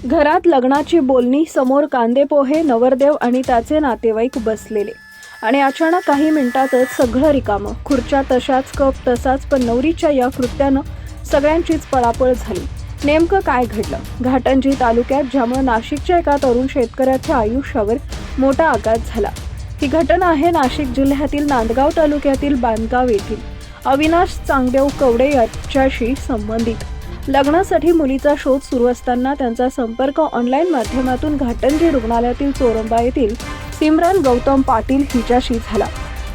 घरात लग्नाची बोलणी, समोर कांदे पोहे, नवरदेव आणि त्याचे नातेवाईक बसलेले आणि अचानक काही मिनिटातच सगळं रिकामं. खुर्च्या तशाच, कप तसाच, पण नवरीच्या या कृत्यानं सगळ्यांचीच पळापळ झाली. नेमकं काय घडलं? घाटंजी तालुक्यात, ज्यामुळे नाशिकच्या एका तरुण शेतकऱ्याच्या आयुष्यावर मोठा आघात झाला. ही घटना आहे नाशिक जिल्ह्यातील नांदगाव तालुक्यातील बांधगाव येथील अविनाश चांगदेव कवडे याच्याशी संबंधित. लग्नासाठी मुलीचा शोध सुरू असताना त्यांचा संपर्क ऑनलाईन माध्यमातून घाटंजी रुग्णालयातील चोरंबा येथील सिमरन गौतम पाटील हिच्याशी झाला.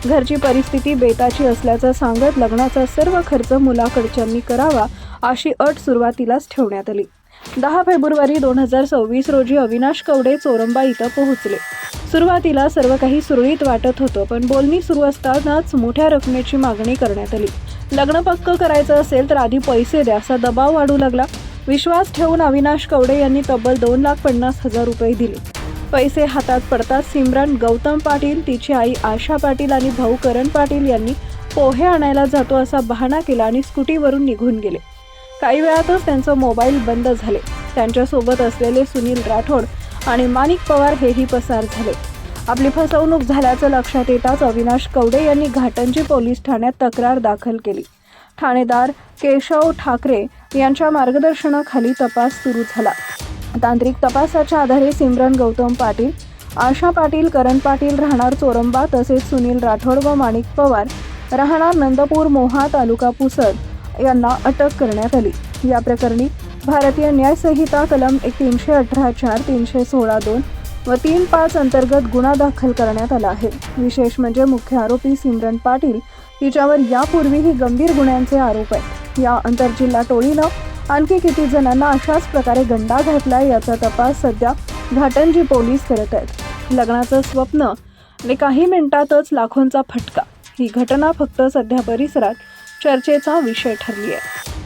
घरची परिस्थिती बेताची असल्याचं सांगत लग्नाचा सर्व खर्च मुलाकडच्यांनी करावा अशी अट सुरुवातीलाच ठेवण्यात आली. 10 फेब्रुवारी 2026 रोजी अविनाश कवडे चोरंबा इथं पोहोचले. सुरुवातीला सर्व काही सुरळीत वाटत होतं, पण बोलणी सुरू असतानाच मोठ्या रकमेची मागणी करण्यात आली. लग्न पक्क करायचं असेल तर आधी पैसे द्या असा दबाव वाढू लागला. विश्वास ठेवून अविनाश कवडे यांनी तब्बल 2,50,000 रुपये दिले. पैसे हातात पडताच सिमरन गौतम पाटील, तिची आई आशा पाटील आणि भाऊ करण पाटील यांनी पोहे आणायला जातो असा बहाणा केला आणि स्कूटीवरून निघून गेले. काही वेळातच त्यांचं मोबाईल बंद झाले. त्यांच्यासोबत असलेले सुनील राठोड आणि माणिक पवार हेही पसार झाले. आपली फसवणूक झाल्याचं लक्षात येताच अविनाश कवडे यांनी घाटंजी पोलीस ठाण्यात तक्रार दाखल केली. ठाणेदार केशव ठाकरे यांच्या मार्गदर्शनाखाली तपास सुरू झाला. तांत्रिक तपासाच्या आधारे सिमरन गौतम पाटील, आशा पाटील, करण पाटील राहणार चोरंबा तसेच सुनील राठोड व माणिक पवार राहणार नंदपूर मोहा तालुका पुसद यांना अटक करण्यात आली. या प्रकरणी भारतीय न्याय संहिता कलम 318(4), 316(2) व 3(5) अंतर्गत गुन्हा दाखल करण्यात आला आहे. विशेष म्हणजे मुख्य आरोपी सिमरन पाटील हिच्यावर यापूर्वीही गंभीर गुन्ह्यांचे आरोप आहेत. या आंतरजिल्हा टोळीनं आणखी किती जणांना अशाच प्रकारे गंडा घातलाय याचा तपास सध्या घाटंजी पोलीस करत आहेत. लग्नाचं स्वप्न आणि काही मिनिटातच लाखोंचा फटका, ही घटना फक्त सध्या परिसरात चर्चेचा विषय ठरली आहे.